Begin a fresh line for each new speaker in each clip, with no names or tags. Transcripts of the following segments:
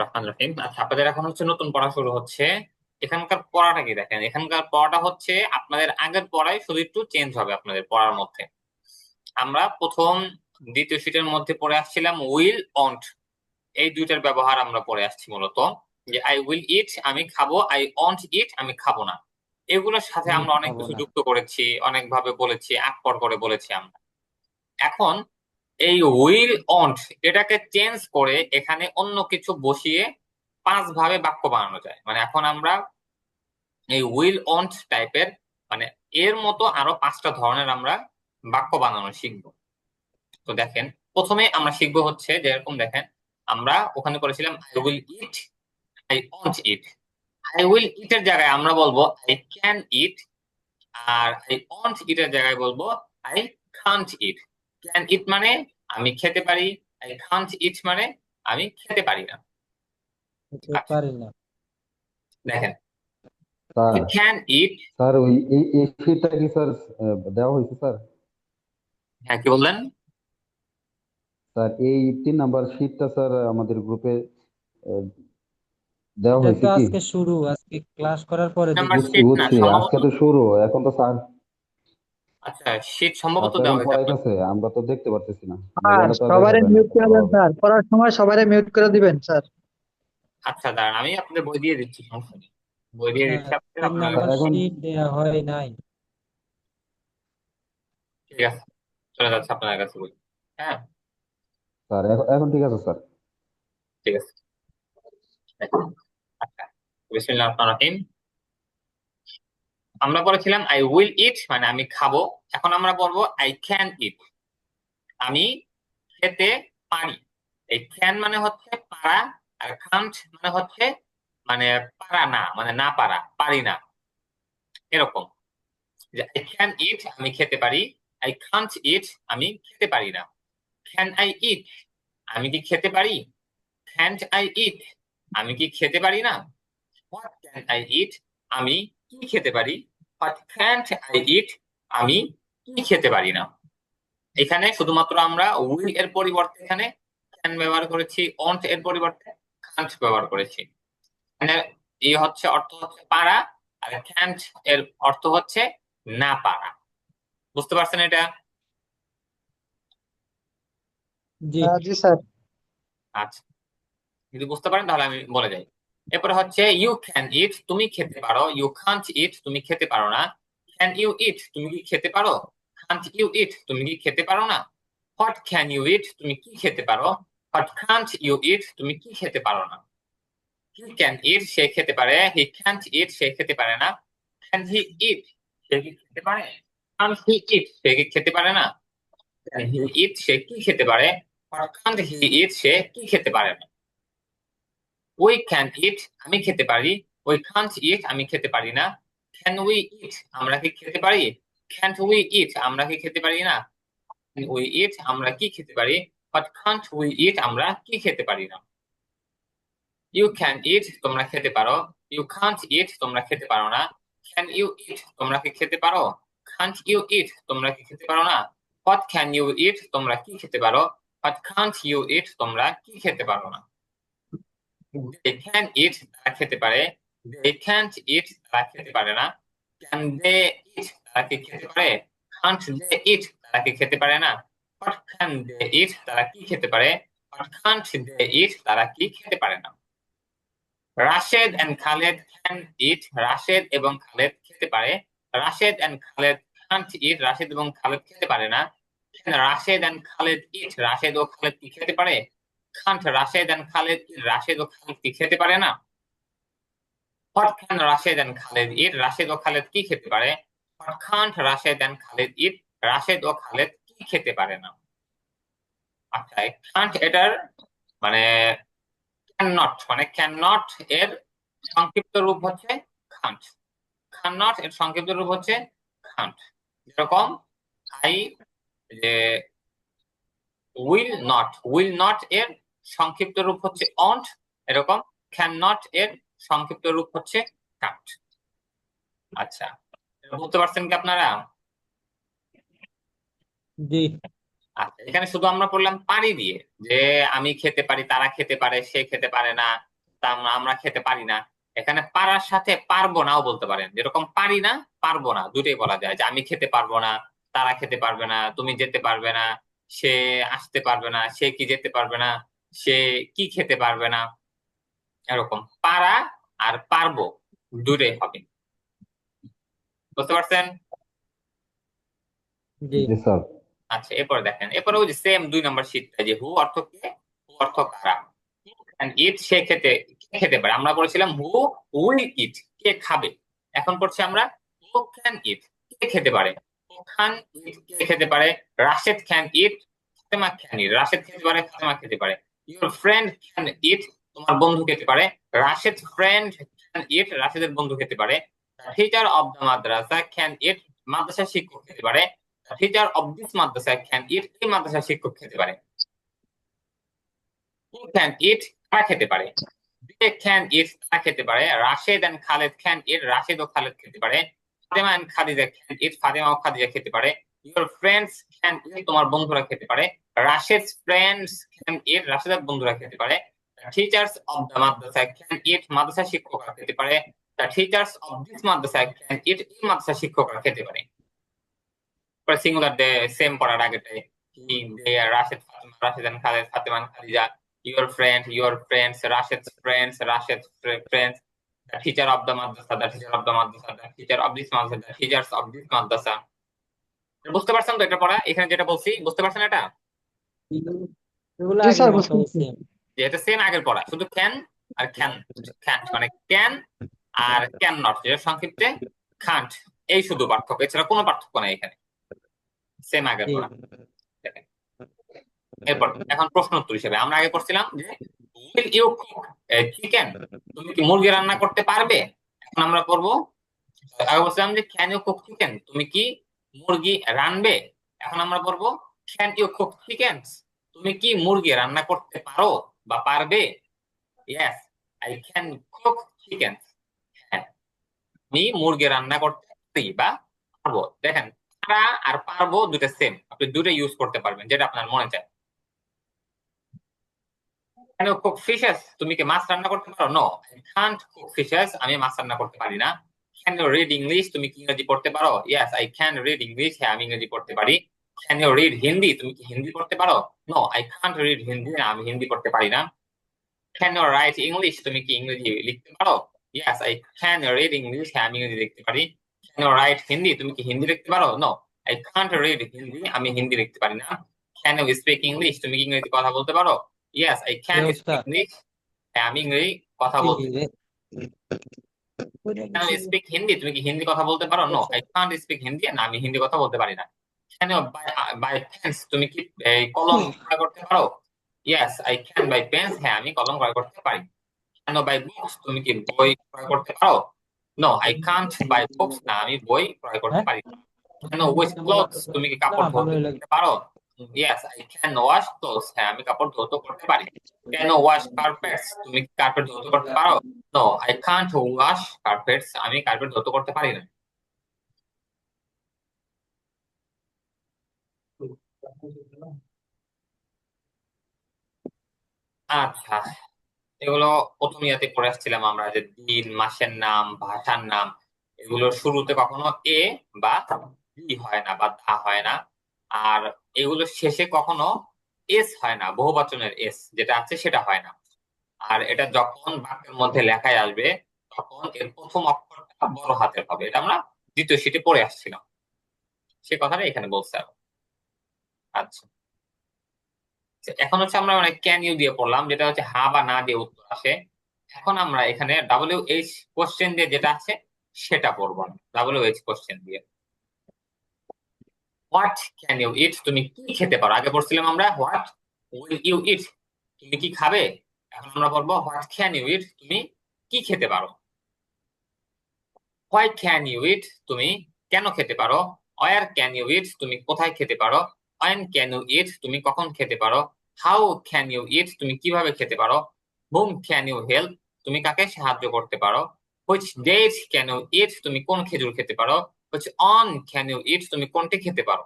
রহমান রহিম। আচ্ছা, আপনাদের এখন হচ্ছে নতুন পড়া শুরু হচ্ছে। এখানকার পড়াটা কি দেখেন, এখানকার পড়াটা হচ্ছে আপনাদের আগের পড়ায় শুধু একটু চেঞ্জ হবে আপনাদের পড়ার মধ্যে। আমরা প্রথম দ্বিতীয় শীটের মধ্যে পড়ে আসছিলাম উইল অন্ট, এই দুইটার ব্যবহার আমরা পড়ে আসছি মূলত। যে আই উইল ইট আমি খাবো, আই অন্ট ইট আমি খাবো না। এগুলোর সাথে
আমি
আমরা অনেক
খাবো
কিছু
না।
যুক্ত করেছি, অনেক ভাবে বলেছি, আকর করে বলেছি আমরা। এখন এই উইল অন্ট এটাকে চেঞ্জ করে এখানে অন্য কিছু বসিয়ে পাঁচ ভাবে বাক্য বানানো যায়। মানে এখন আমরা এই উইল অন্ট টাইপের, মানে এর মতো আরো পাঁচটা ধরনের আমরা বাক্য বানানো শিখবো। তো দেখেন, প্রথমে আমরা শিখবো হচ্ছে যেরকম দেখেন, আমরা ওখানে করেছিলাম I will eat, I won't eat. I will eat এর জায়গায় আমরা বলবো আই ক্যান ইট, আর আই অন্ট ইট এর জায়গায় বলবো I can't eat. Can eat মানে আমি খেতে পারি, আই কান্ট ইট মানে আমি খেতে পারি না।
খেতে
আচ্ছা,
পারি না।
দেখেন,
sir
I can it.
Sir ওই এই শীটটা কি স্যার দেওয়া হয়েছে স্যার?
হ্যাঁ, কি বললেন?
স্যার এই 3 নাম্বার শীটটা স্যার আমাদের গ্রুপে দেওয়া
এটা
হয়েছে
তো
কি?
আজকে শুরু, আজকে ক্লাস করার পরে
নাম্বার
দেখবেন।
বুঝছি
শিট না
বুঝছি,
সম্ভবত।
আজকে তো শুরু, এখন তো স্যার
আচ্ছা, শিট সম্ভবত
তো
দেওয়া
এখন
হয়েছে আপনার।
পড়াইতেছে, আমরা তো দেখতে পারতেছি না,
আর
মোবাইলে তো আর দেখা
সবারে
যায় না
মিউট
তো
করে দেন
ভালোভাবে।
স্যার, পড়ার সময় সবারে মিউট করে দিবেন স্যার।
আচ্ছা, দাঁড়ান, আমি আপনাদের বই দিয়ে দিচ্ছি, সমস্যা নেই। বই দিয়ে দিচ্ছি
হ্যাঁ,
আপনাদের,
তিন
আপনারা
স্যার
নাম্বার
এখন
শীট দেয়া হয় নাই।
ঠিক আছে, চলে যাচ্ছে আপনার কাছে বই। হ্যাঁ,
স্যার এখন ঠিক আছে স্যার।
ঠিক আছে। আচ্ছা, বিসমিল্লাহির রহমানির রহিম। আমরা বলেছিলাম আই উইল ইট মানে আমি খাবো। এখন আমরা বলবো আই ক্যান ইট, আমি খেতে পারি। এই ক্যান মানে হচ্ছে পারা, আর কান্ট মানে হচ্ছে মানে পারা না, মানে না পারা, পারি না, এরকম। যে আই ক্যান ইট আমি খেতে পারি, আই কান্ট ইট আমি খেতে পারি না। ক্যান আই ইট আমি কি খেতে পারি, ক্যান্ট আই ইট আমি কি খেতে পারি না। হোয়াট ক্যান আই ইট আমি কি খেতে পারি, হোয়াট ক্যান্ট আই ইট আমি কি খেতে পারি না। এখানে শুধুমাত্র আমরা উইল এর পরিবর্তে এখানে ক্যান ব্যবহার করেছি, অন্ট এর পরিবর্তে কান্ট ব্যবহার করেছি। এখানে এই হচ্ছে অর্থ হচ্ছে পারা, আর ক্যান্ট এর অর্থ হচ্ছে না পারা। বুঝতে পারছেন এটা?
জি।
জি স্যার।
আচ্ছা, যদি বুঝতে পারেন তাহলে আমি বলে যাই। এরপরে হচ্ছে ইউ ক্যান ইট তুমি খেতে পারো, ইউ কান্ট ইট তুমি খেতে পারো না। ক্যান ইউ ইট তুমি কি খেতে পারো, কান্ট ইউ ইট তুমি কি খেতে পারো না। হোয়াট ক্যান ইউ ইট তুমি কি খেতে পারো, হোয়াট কান্ট ইউ ইট তুমি কি খেতে পারো না। হি ক্যান ইট সে খেতে পারে, হি ক্যান্ট ইট সে খেতে পারে না। ক্যান হি ইট সে কি খেতে পারে, কান্ট হি ইট সে কি খেতে পারে না। ক্যান হি ইট সে কি খেতে পারে, হোয়াট কান্ট হি ইট সে কি খেতে পারে না। উই ক্যান ইট আমি খেতে পারি, উই কান্ট ইট আমি খেতে পারি না। ক্যান উই ইট আমরা কি খেতে পারি, ক্যান্ট উই ইট আমরা কি খেতে পারি না। উই ইট আমরা কি খেতে পারি, বাট কান্ট উই ইট আমরা কি খেতে পারি না। ইউ ক্যান ইট তোমরা খেতে পারো, ইউ কান্ট ইট তোমরা খেতে পারো না। ক্যান ইউ ইট তোমরা কি খেতে পারো, কান্ট ইউ ইট তোমরা কি খেতে পারো না। হোয়াট ক্যান ইউ ইট তোমরা কি খেতে পারো, হোয়াট কান্ট ইউ ইট তোমরা কি খেতে পারো না। they can eat তারা খেতে পারে, they can't eat তারা খেতে পারে না। can they eat তারা কি খেতে পারে, can't they eat তারা কি খেতে পারে না। what can they eat তারা কি খেতে পারে, what can't they eat তারা কি খেতে পারে না। Rashed and Khaled can eat Rashed এবং খালেদ খেতে পারে, Rashed and Khaled can't eat Rashed এবং খালেদ খেতে পারে না। Can Rashed and Khaled eat Rashed ও খালেদ কি খেতে পারে, can't Rashed and Khaled eat Rashed ও খালেদ কি খেতে পারে না। What can Rashed and Khaled eat Rashed ও খালেদ কি খেতে পারে, what can't Rashed and Khaled eat Rashed ও খালেদ কি খেতে পারে না। আচ্ছা, কান্ট এটার মানে ক্যান নট, মানে ক্যান নট এর সংক্ষিপ্ত রূপ হচ্ছে কান্ট, ক্যান নট এর সংক্ষিপ্ত রূপ হচ্ছে কান্ট। যেরকম আই, যে উইল নট এর সংক্ষিপ্ত রূপ হচ্ছে অন্ট, এরকম ক্যান নট এর সংক্ষিপ্ত রূপ হচ্ছে কান্ট। আচ্ছা, এটা বুঝতে পারছেন কি আপনারা?
জি।
আচ্ছা, এখানে শুধু আমরা পড়লাম পারি দিয়ে, যে আমি খেতে পারি, তারা খেতে পারে, সে খেতে পারে না, তা আমরা খেতে পারি না। এখানে পারার সাথে পারবো নাও বলতে পারেন, যেরকম পারি না পারবো না দুটোই বলা যায়, যে আমি খেতে পারবো না, তারা খেতে পারবে না, তুমি যেতে পারবে না, সে আসতে পারবে না, সে কি যেতে পারবে না, সে কি খেতে পারবে না। এরকম পারা আর পারবো দুটোই হবে। বুঝতে পারছেন?
জি
জি স্যার।
আচ্ছা, এরপরে দেখেন, এরপরে ওই যে সেম 2 নম্বর শীটটা, যে হু অর্থ কে, হু অর্থ কারা। ইট সে খেতে, কে খেতে পারে, আমরা বলেছিলাম হু উইল ইট, কে খাবে। এখন পড়ছি আমরা হু ক্যান ইট, কে খেতে পারে। হু খান ইট, কে খেতে পারে। Rashed can eat, Fatema can eat, Rashed খেতে পারে, ফাতেমা খেতে পারে। ইউর ফ্রেন্ড ক্যান ইট, তোমার বন্ধু খেতে পারে। রাশেদ ফ্রেন্ড ক্যান ইট, রাশেদের বন্ধু খেতে পারে। Teacher of the madrasa can eat, মাদ্রাসার শিক্ষক খেতে পারে। Teacher of this madrasa can eat, এই মাদ্রাসার শিক্ষক খেতে পারে। হু ক্যান ইট, কারা খেতে পারে। দে ক্যান ইট, তারা খেতে পারে। Rashed and Khaled can eat, Rashed ও খালেদ খেতে পারে। Fatema and Khadija can eat, Fatema ও খাদিজা খেতে পারে। ইউর ফ্রেন্ডস ক্যান ইট, তোমার বন্ধুরা খেতে পারে। রাশেদ ফ্রেন্ডস ক্যান ইট, রাশেদের বন্ধুরা খেতে পারে। Teachers of the madrasa can eat, madrasa শিক্ষকরা খেতে পারে। The teachers of this madrasa can eat, এই মাদ্রাসা শিক্ষকরা খেতে পারে। সিঙ্গুলার দে সেম পড়ার আগেটাই, he, they, Rashed, Fatema, Rashed and Khaled, Fatema and Khadija, your friend, your friends, Rashid's friends, Rashid's friends, the teacher of the madrasa, the teacher of the madrasa, the teacher of this madrasa, the teachers of this madrasa. বুঝতে পারছেন তো এটা পড়া? এখানে যেটা বলছি বুঝতে পারছেন এটা?
এগুলো
জি
আগের
স্যার,
মতো
বুঝতে পারছি।
সেম।
যে এটা সেম আগের পড়া, শুধু ক্যান আর ক্যান, মানে ক্যান আর ক্যান নট, যেটা সংক্ষিপ্তে খান্ট, এই শুধু পার্থক্য, এছাড়া কোনো পার্থক্য নাই এখানে, সেম আগের
জি
পড়া। দেখেন, এরপর এখন প্রশ্ন উত্তর হিসেবে আমরা আগে পড়ছিলাম যে উইল ইউ কুক চিকেন, তুমি কি মুরগি রান্না করতে পারবে। এখন আমরা পড়বো, আগে বলছিলাম যে ক্যান ইউ কুক চিকেন, তুমি কি মুরগি রানবে। এখন আমরা পড়বো ক্যান ইউ কুক চিকেন, তুমি কি মুরগি রান্না করতে পারো বা পারবে। Yes, I can cook chicken, হ্যাঁ আমি মুরগি রান্না করতে পারি বা পারবো। দেখেন, পারা আর পারবো দুটো সেম, আপনি দুটো ইউজ করতে পারবেন যেটা আপনার মনে চায়। Can you cook fishes? তুমি কি মাছ রান্না করতে পারো? No, I can't cook fishes, আমি মাছ রান্না করতে পারি না। Can you read English? তুমি কি ইংরেজি পড়তে পারো? Yes, I can read English, হ্যাঁ আমি ইংরেজি পড়তে পারি। Can you read Hindi? তুমি কি হিন্দি পড়তে পারো? No, I can't read Hindi, আমি হিন্দি পড়তে পারি না। Can you write English? তুমি কি ইংরেজি লিখতে পারো? Yes, I can read English, হ্যাঁ আমি ইংরেজি লিখতে পারি। Can you write Hindi? তুমি কি হিন্দি লিখতে পারো? No, I can't read Hindi, আমি হিন্দি লিখতে পারি না। Can you speak English? তুমি কি ইংরেজি কথা বলতে পারো? ইয়েস, আই
কি
ক্যান
অবস্থা?
স্পিক ইংলিশ, হ্যাঁ আমি ইংরেজি কথা
কি
বলতে।
রে?
Can you speak Hindi? তুমি কি হিন্দি কথা বলতে পারো? No, I can't speak Hindi, না আমি হিন্দি কথা বলতে পারি না। Can you by pens? তুমি কি কলম ক্রয় করতে পারো? Yes, I can buy pens, হ্যাঁ আমি কলম ক্রয় করতে পারি। Can you buy books? তুমি কি বই ক্রয় করতে পারো? No, I can't buy books, না আমি বই ক্রয় করতে
হ্যাঁ,
পারি না। Can you wash clothes? তুমি কি
না
কাপড় ধুতে
ভালোই লাগে।
করতে পারো? Yes, I can wash clothes, হ্যাঁ আমি কাপড় ধুতে করতে পারি। Can you wash carpets? তুমি কি কার্পেট ধুতে করতে পারো? নো, আই কান্ট ওয়াশ কার্পেটস, আমি কার্পেট ধুতে করতে পারি না। আচ্ছা, এগুলো প্রথম ইয়াতে পড়ে আসছিলাম আমরা, যে দিন, মাসের নাম, ভাষার নাম, এগুলো শুরুতে কখনো এ বা বি হয় না বা দা হয় না। আর এগুলো শেষে কখনো এস হয় না, বহুবচনের এস যেটা আছে সেটা হয় না। আর এটা যখন বাক্যের মধ্যে লেখায় আসবে তখন এর প্রথম অক্ষরটা বড় হাতের হবে, এটা আমরা দ্বিতীয় শীটে পড়ে আসছিলাম, সে কথাটা এখানে বলছে আরো। আচ্ছা, এখন হচ্ছে আমরা মানে ক্যান ইউ দিয়ে পড়লাম, যেটা হচ্ছে হা বা না দিয়ে উত্তর আসে। এখন আমরা এখানে WH কোশ্চেন দিয়ে যেটা আছে সেটা পড়বো, WH কোশ্চেন দিয়ে। What can you eat? তুমি কি খেতে পারো। আগে পড়ছিলাম আমরা হোয়াট উইল ইউ ইট, তুমি কি খাবে। এখন আমরা বলবো হোয়াট ক্যান ইউ ইট, তুমি কি খেতে পারো। হোয়াই ক্যান ইউ ইট, তুমি কেন খেতে পারো। ওয়ার ক্যান ইউ ইট, তুমি কোথায় খেতে পারো। ওয়েন ক্যান ইউ ইট, তুমি কখন খেতে পারো। হাউ ক্যান ইউ ইট, তুমি কিভাবে খেতে পারো। হুম ক্যান ইউ হেল্প, তুমি কাকে সাহায্য করতে পারো। Which date can you eat, তুমি কোন খেজুর খেতে পারো। Which one can you eat, তুমি কোনটি খেতে পারো।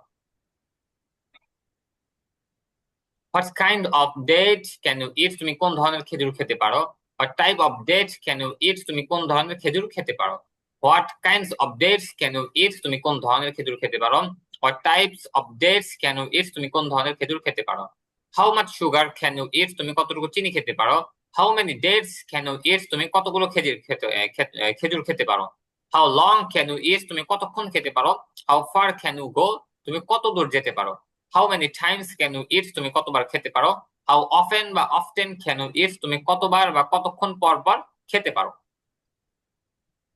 What kind of date can you eat, তুমি কোন ধরনের খেজুর খেতে পারো। What type of date can you eat, তুমি কোন ধরনের খেজুর খেতে পারো। What kinds of dates can you eat, তুমি কোন ধরনের খেজুর খেতে পারো। What types of dates can you eat, তুমি কোন ধরনের খেজুর খেতে পারো। How much sugar can you eat, তুমি কতটুকু চিনি খেতে পারো। How many dates can you eat, তুমি কতগুলো খেজুর খেতে পারো। How long can you eat, তুমি কতক্ষণ খেতে পারো। How far can you go, তুমি কত দূর যেতে পারো। How many times can you eat, তুমি কতবার খেতে পারো। হাউ অফেন বা অফটেন ক্যান ইউ ইট, তুমি কতবার বা কতক্ষণ পর পর খেতে পারো।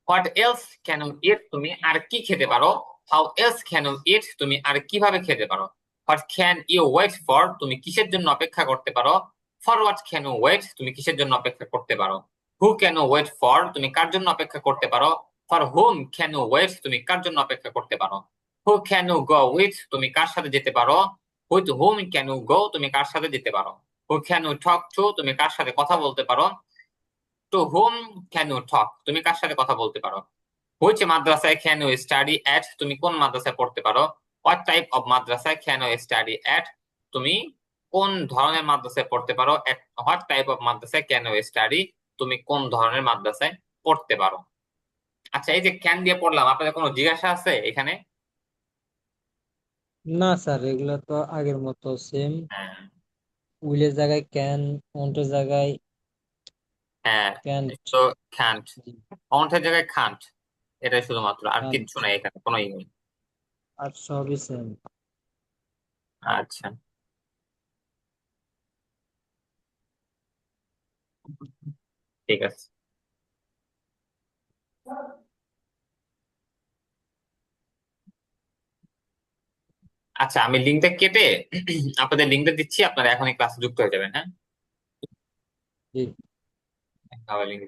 What else can you eat, তুমি আর কি খেতে পারো। How else can you eat, তুমি আর কিভাবে খেতে পারো। What can you wait for, তুমি কিসের জন্য অপেক্ষা করতে পারো। For what can you wait, তুমি কিসের জন্য অপেক্ষা করতে পারো। Who can you wait for, তুমি কার জন্য অপেক্ষা করতে পারো। For whom can you wait, তুমি কার জন্য অপেক্ষা করতে পারো। Who can you go with, তুমি কার সাথে যেতে পারো। With whom can you go, তুমি কার সাথে যেতে পারো। Who can you talk to, তুমি কার সাথে কথা বলতে পারো। To whom can you talk, তুমি কার সাথে কথা বলতে পারো। হুইচ মাদ্রাসায় ক্যান ইউ স্টাডি এট, তুমি কোন মাদ্রাসায় পড়তে পারো। হোয়াট টাইপ অফ মাদ্রাসায় ক্যান ইউ স্টাডি এট, তুমি কোন ধরনের মাদ্রাসায় পড়তে পারো। হোয়াট টাইপ অফ মাদ্রাসায় ক্যান ইউ স্টাডি, তুমি কোন ধরনের মাদ্রাসায় পড়তে পারো। আচ্ছা, এই যে ক্যান দিয়ে পড়লাম, আপনাদের কোনো জিজ্ঞাসা আছে এখানে?
না স্যার, এগুলো তো আগের মতো সেম।
হ্যাঁ,
উইলের জায়গায় ক্যান, ওন্টের জায়গায়
হ্যাঁ,
ক্যান।
তো খান্ট, অন্ঠের জায়গায় খান্ট, এটাই শুধুমাত্র, আর কিচ্ছু নাই এখানে, কোনো ই নেই।
আর সবই সেম।
আচ্ছা, ঠিক আছে। আচ্ছা, আমি লিঙ্কটা কেটে আপনাদের লিঙ্কটা দিচ্ছি, আপনারা এখনই ক্লাসে যুক্ত হয়ে যাবেন। হ্যাঁ,
জি।
তাহলে link